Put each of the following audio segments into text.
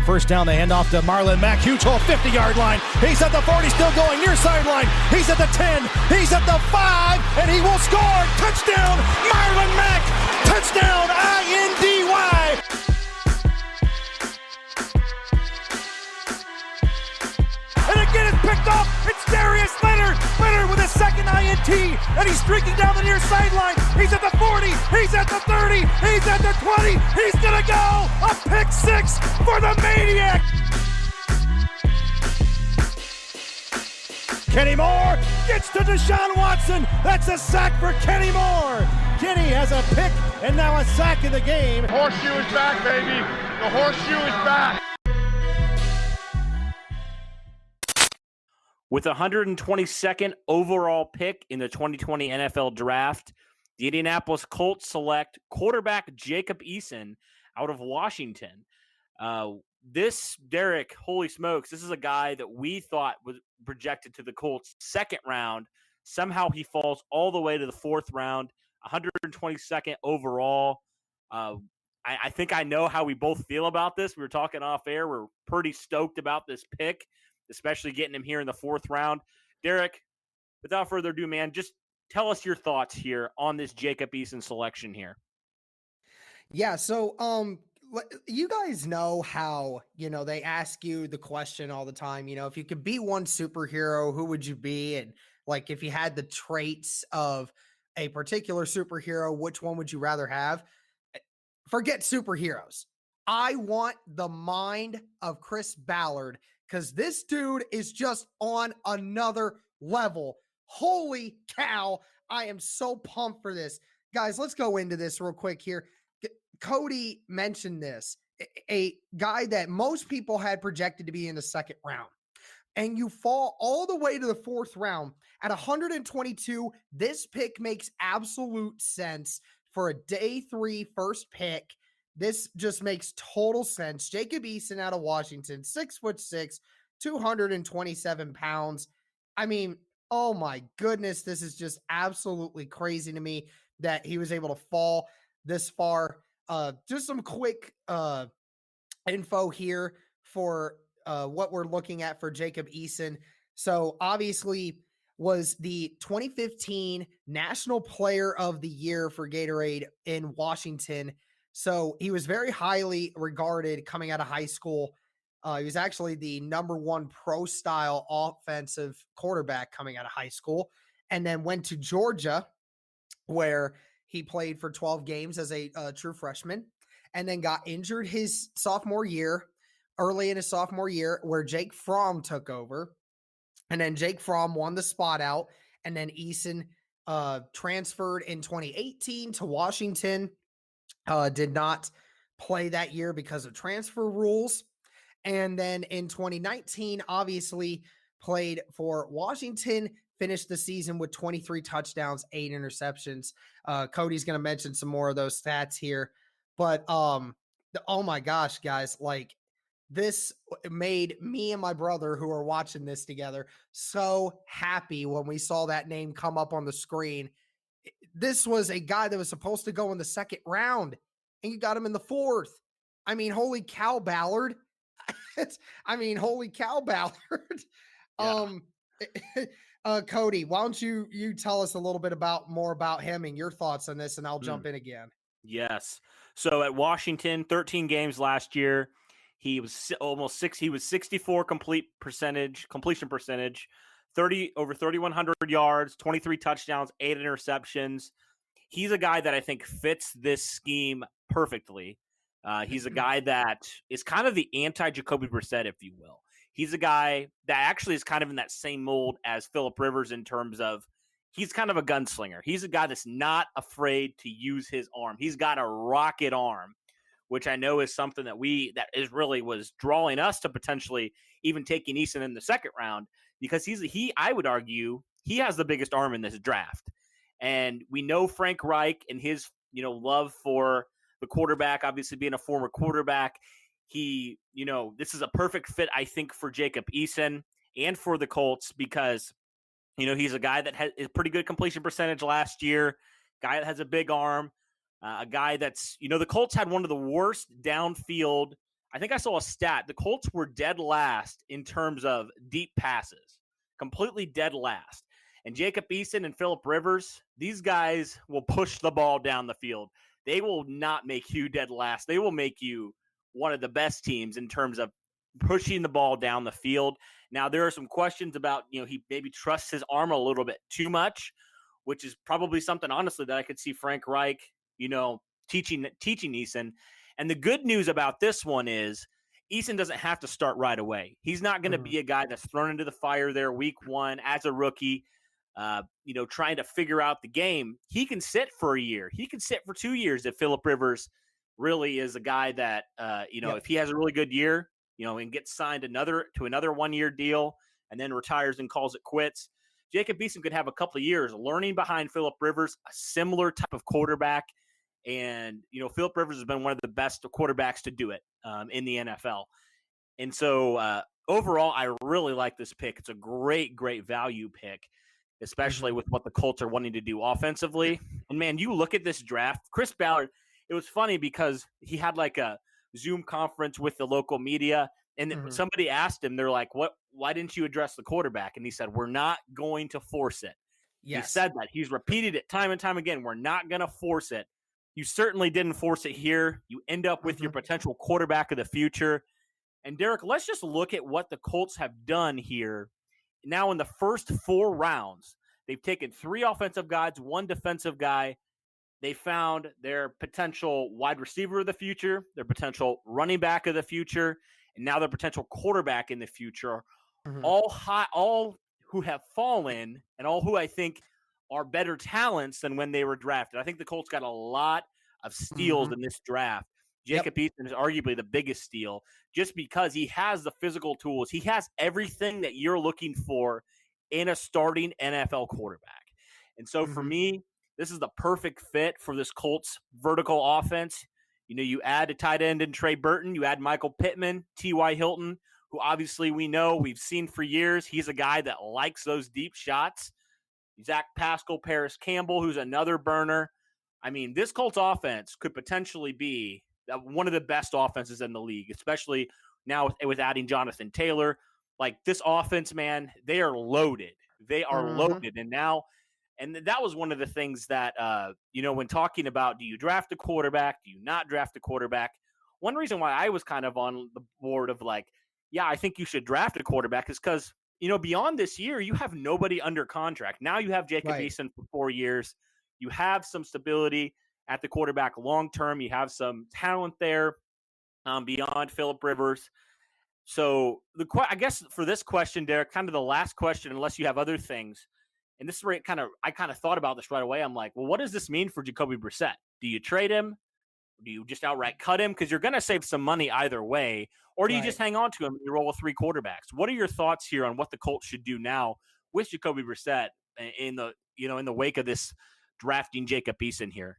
On first down, they hand off to Marlon Mack. Huge hole, 50-yard line. He's at the 40, still going near sideline. He's at the 10. He's at the 5, and he will score. Touchdown, Marlon Mack. Touchdown, INDY. And again, it's picked off. It's Darius Leonard. Leonard with a second INT, and he's streaking down the near sideline. He's at the 40. He's at the 30. He's at the 20. He's going to go. A pick six for the Maniac. Kenny Moore gets to Deshaun Watson. That's a sack for Kenny Moore. Kenny has a pick and now a sack in the game. Horseshoe is back, baby. The horseshoe is back. With 122nd overall pick in the 2020 NFL Draft, the Indianapolis Colts select quarterback Jacob Eason out of Washington. Derek, holy smokes, this is a guy that we thought was projected to the Colts second round. Somehow he falls all the way to the fourth round, 122nd overall. I think I know how we both feel about this. We were talking off air. We're pretty stoked about this pick, especially getting him here in the fourth round. Derek, without further ado, man, just tell us your thoughts here on this Jacob Eason selection here. Yeah, so you guys know how, they ask you the question all the time, if you could be one superhero, who would you be? And like, if you had the traits of a particular superhero, which one would you rather have? Forget superheroes. I want the mind of Chris Ballard, because this dude is just on another level. Holy cow. I am so pumped for this. Guys, let's go into this real quick here. Cody mentioned this, a guy that most people had projected to be in the second round. And you fall all the way to the fourth round at 122. This pick makes absolute sense for a day 3 first pick. This just makes total sense. Jacob Eason out of Washington, 6'6", 227 pounds. I mean, oh my goodness, this is just absolutely crazy to me that he was able to fall this far. Just some quick info here for what we're looking at for Jacob Eason. So obviously was the 2015 National Player of the Year for Gatorade in Washington. So he was very highly regarded coming out of high school. He was actually the #1 pro-style offensive quarterback coming out of high school, and then went to Georgia, where he played for 12 games as a true freshman, and then got injured his sophomore year, early in his sophomore year, where Jake Fromm took over. And then Jake Fromm won the spot out, and then Eason transferred in 2018 to Washington. Did not play that year because of transfer rules. And then in 2019, obviously played for Washington, finished the season with 23 touchdowns, 8 interceptions. Cody's going to mention some more of those stats here. But, oh my gosh, guys, like this made me and my brother who are watching this together so happy when we saw that name come up on the screen. This was a guy that was supposed to go in the second round, and you got him in the fourth. I mean, holy cow, Ballard. Holy cow, Ballard. Yeah. Cody, why don't you tell us a little bit more about him and your thoughts on this, and I'll jump in again. Yes. So at Washington, 13 games last year, he was 64 completion percentage, over 3,100 yards, 23 touchdowns, 8 interceptions. He's a guy that I think fits this scheme perfectly. He's a guy that is kind of the anti-Jacoby Brissett, if you will. He's a guy that actually is kind of in that same mold as Phillip Rivers in terms of he's kind of a gunslinger. He's a guy that's not afraid to use his arm. He's got a rocket arm, which I know is something that was drawing us to potentially even taking Eason in the second round, because I would argue he has the biggest arm in this draft. And we know Frank Reich and his, love for the quarterback, obviously being a former quarterback. This is a perfect fit, I think, for Jacob Eason and for the Colts, because, he's a guy that has a pretty good completion percentage last year, guy that has a big arm, a guy that's, the Colts had one of the worst downfield I think I saw a stat. The Colts were dead last in terms of deep passes, completely dead last. And Jacob Eason and Phillip Rivers, these guys will push the ball down the field. They will not make you dead last. They will make you one of the best teams in terms of pushing the ball down the field. Now, there are some questions about, he maybe trusts his arm a little bit too much, which is probably something, honestly, that I could see Frank Reich, teaching Eason. And the good news about this one is Eason doesn't have to start right away. He's not going to be a guy that's thrown into the fire there week one as a rookie, trying to figure out the game. He can sit for a year. He can sit for 2 years if Phillip Rivers really is a guy that, if he has a really good year, and gets signed to another 1-year deal and then retires and calls it quits. Jacob Eason could have a couple of years learning behind Phillip Rivers, a similar type of quarterback. And, Phillip Rivers has been one of the best quarterbacks to do it in the NFL. And so overall, I really like this pick. It's a great, great value pick, especially with what the Colts are wanting to do offensively. And, man, you look at this draft, Chris Ballard, it was funny because he had like a Zoom conference with the local media, and somebody asked him, they're like, why didn't you address the quarterback? And he said, we're not going to force it. Yes. He said that. He's repeated it time and time again. We're not going to force it. You certainly didn't force it here. You end up with your potential quarterback of the future. And Derek, let's just look at what the Colts have done here. Now in the first 4 rounds, they've taken 3 offensive guys, 1 defensive guy. They found their potential wide receiver of the future, their potential running back of the future, and now their potential quarterback in the future. All who have fallen, and all who I think are better talents than when they were drafted. I think the Colts got a lot of steals in this draft. Jacob Eason is arguably the biggest steal just because he has the physical tools. He has everything that you're looking for in a starting NFL quarterback. And so for me, this is the perfect fit for this Colts vertical offense. You add a tight end in Trey Burton. You add Michael Pittman, T.Y. Hilton, who obviously we've seen for years. He's a guy that likes those deep shots. Zach Pascal, Paris Campbell, who's another burner. I mean, this Colts offense could potentially be one of the best offenses in the league, especially now with adding Jonathan Taylor. Like this offense, man, they are loaded. They are loaded. And that was one of the things that, when talking about, do you draft a quarterback? Do you not draft a quarterback? One reason why I was kind of on the board of like, yeah, I think you should draft a quarterback is because, beyond this year, you have nobody under contract. Now you have Jacob Eason for 4 years. You have some stability at the quarterback long-term. You have some talent there beyond Phillip Rivers. So I guess for this question, Derek, kind of the last question, unless you have other things, and this is where I kind of thought about this right away. I'm like, well, what does this mean for Jacoby Brissett? Do you trade him? Do you just outright cut him? Because you're going to save some money either way. Or do you just hang on to him and you roll with 3 quarterbacks? What are your thoughts here on what the Colts should do now with Jacoby Brissett in the wake of this drafting Jacob Eason here?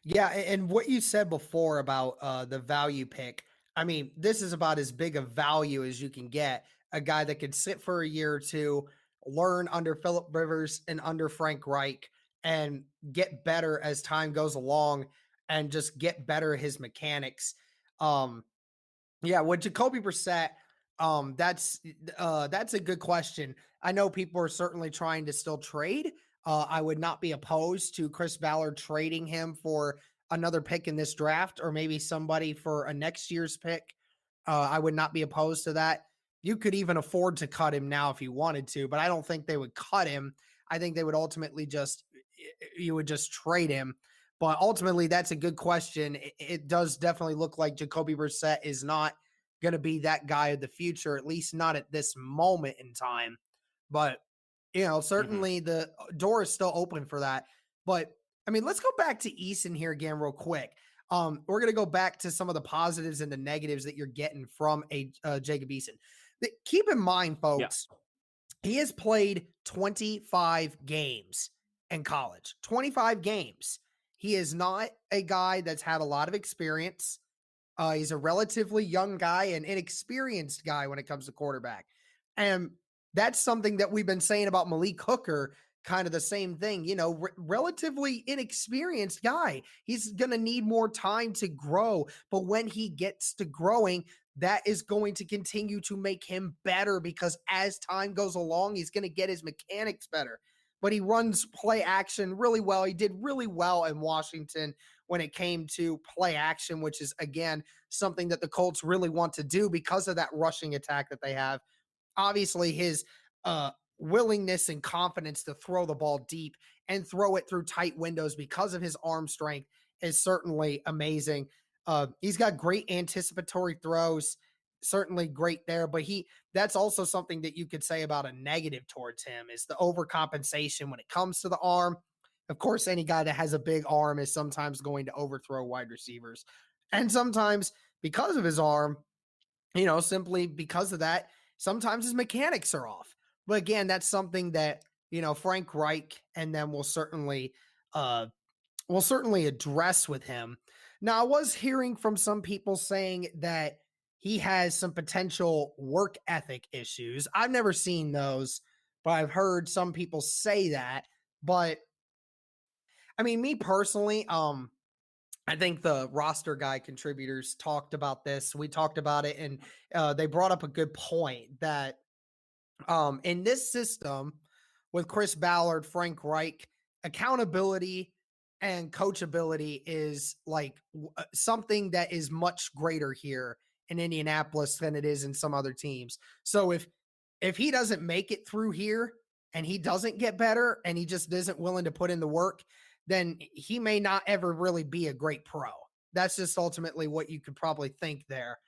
Yeah, and what you said before about the value pick, I mean, this is about as big a value as you can get. A guy that could sit for a year or two, learn under Phillip Rivers and under Frank Reich, and get better as time goes along, and just get better at his mechanics. With Jacoby Brissett, that's a good question. I know people are certainly trying to still trade. I would not be opposed to Chris Ballard trading him for another pick in this draft, or maybe somebody for a next year's pick. I would not be opposed to that. You could even afford to cut him now if you wanted to, but I don't think they would cut him. I think they would ultimately you would just trade him. But ultimately, that's a good question. It does definitely look like Jacoby Brissett is not going to be that guy of the future, at least not at this moment in time. But, certainly the door is still open for that. But, I mean, let's go back to Eason here again real quick. We're going to go back to some of the positives and the negatives that you're getting from Jacob Eason. Keep in mind, folks, he has played 25 games in college. 25 games. He is not a guy that's had a lot of experience. He's a relatively young guy and inexperienced guy when it comes to quarterback. And that's something that we've been saying about Malik Hooker kind of the same thing, relatively inexperienced guy. He's going to need more time to grow, but when he gets to growing, that is going to continue to make him better because as time goes along, he's going to get his mechanics better. But he runs play action really well. He did really well in Washington when it came to play action, which is, again, something that the Colts really want to do because of that rushing attack that they have. Obviously, his willingness and confidence to throw the ball deep and throw it through tight windows because of his arm strength is certainly amazing. He's got great anticipatory throws, certainly great there, but that's also something that you could say about a negative towards him is the overcompensation when it comes to the arm. Of course, any guy that has a big arm is sometimes going to overthrow wide receivers. And sometimes because of his arm, simply because of that, sometimes his mechanics are off. But again, that's something that, Frank Reich and then will certainly address with him. Now, I was hearing from some people saying that he has some potential work ethic issues. I've never seen those, but I've heard some people say that. But I mean, me personally, I think the roster guy contributors talked about this. We talked about it, and they brought up a good point that in this system with Chris Ballard, Frank Reich, accountability and coachability is like something that is much greater here in Indianapolis than it is in some other teams. So if he doesn't make it through here and he doesn't get better and he just isn't willing to put in the work, then he may not ever really be a great pro. That's just ultimately what you could probably think there.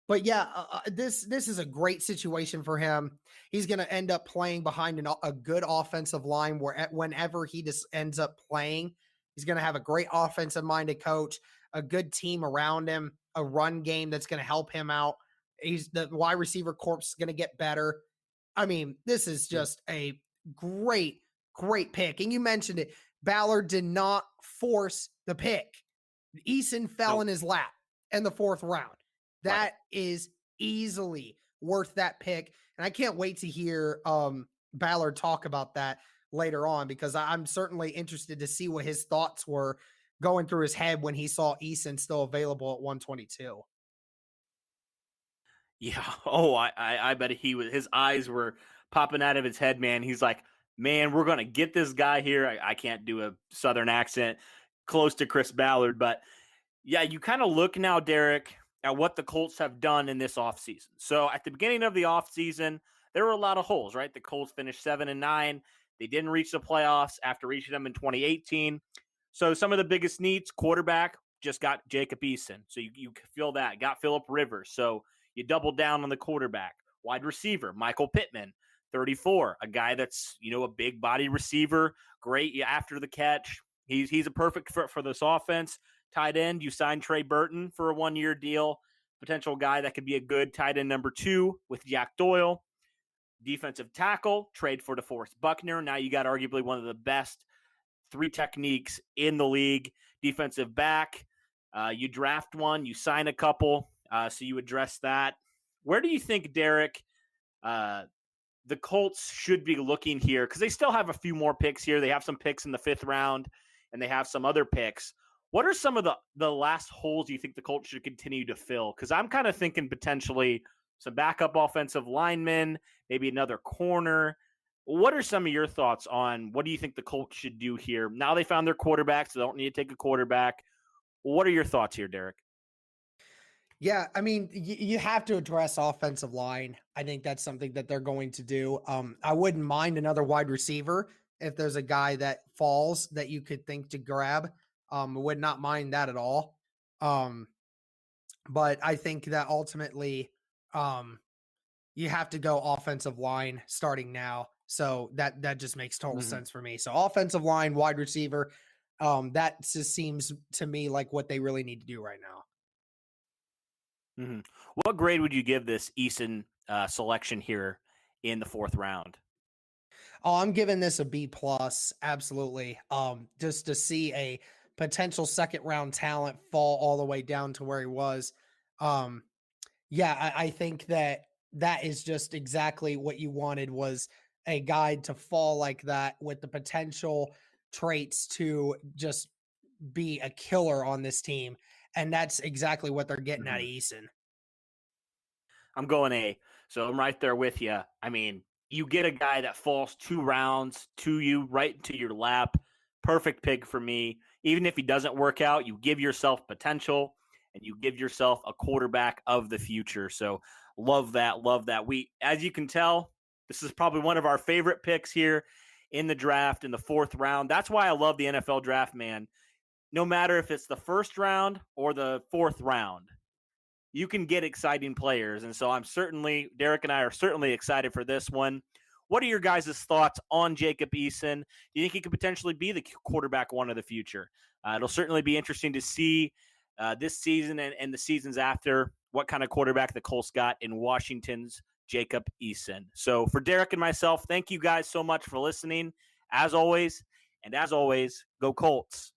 But yeah, this is a great situation for him. He's going to end up playing behind a good offensive line whenever he just ends up playing. He's going to have a great offensive-minded coach, a good team around him, a run game that's going to help him out. The wide receiver corps is going to get better. I mean, this is just a great pick. And you mentioned it. Ballard did not force the pick. Eason fell in his lap in the 4th round. That is easily worth that pick. And I can't wait to hear Ballard talk about that later on because I'm certainly interested to see what his thoughts were going through his head when he saw Eason still available at 122. Yeah. Oh, I bet his eyes were popping out of his head, man. He's like, man, we're going to get this guy here. I can't do a Southern accent close to Chris Ballard, but yeah, you kind of look now, Derek, at what the Colts have done in this offseason. So at the beginning of the offseason, there were a lot of holes, right? The Colts finished 7-9. They didn't reach the playoffs after reaching them in 2018. So some of the biggest needs, quarterback, just got Jacob Eason. So you feel that. Got Phillip Rivers. So you doubled down on the quarterback. Wide receiver, Michael Pittman, 34, a guy that's, a big body receiver, great after the catch. He's a perfect fit for this offense. Tight end, you signed Trey Burton for a 1-year deal. Potential guy that could be a good tight end number 2 with Jack Doyle. Defensive tackle, trade for DeForest Buckner. Now you got arguably one of the best 3 techniques in the league. Defensive back, you draft one, you sign a couple, so you address that. Where do you think, Derek, the Colts should be looking here? Because they still have a few more picks here. They have some picks in the 5th round, and they have some other picks. What are some of the last holes you think the Colts should continue to fill? Because I'm kind of thinking potentially some backup offensive linemen, maybe another corner. What are some of your thoughts on what do you think the Colts should do here? Now they found their quarterback, so they don't need to take a quarterback. What are your thoughts here, Derek? Yeah, I mean, you have to address offensive line. I think that's something that they're going to do. I wouldn't mind another wide receiver if there's a guy that falls that you could think to grab. Would not mind that at all. But I think that ultimately you have to go offensive line starting now. So that just makes total sense for me. So offensive line, wide receiver, that just seems to me like what they really need to do right now. Mm-hmm. What grade would you give this Eason selection here in the 4th round? Oh, I'm giving this a B+, absolutely. Just to see a potential 2nd round talent fall all the way down to where he was. I think that is just exactly what you wanted was a guy to fall like that with the potential traits to just be a killer on this team. And that's exactly what they're getting out of Eason. I'm going A. So I'm right there with you. I mean, you get a guy that falls 2 rounds to you right into your lap. Perfect pick for me. Even if he doesn't work out, you give yourself potential and you give yourself a quarterback of the future. So love that. Love that. As you can tell, this is probably one of our favorite picks here in the draft in the 4th round. That's why I love the NFL draft, man. No matter if it's the 1st round or the 4th round, you can get exciting players. And so Derek and I are certainly excited for this one. What are your guys' thoughts on Jacob Eason? Do you think he could potentially be the quarterback one of the future? It'll certainly be interesting to see this season and the seasons after what kind of quarterback the Colts got in Washington's Jacob Eason. So for Derek and myself, thank you guys so much for listening. As always, go Colts.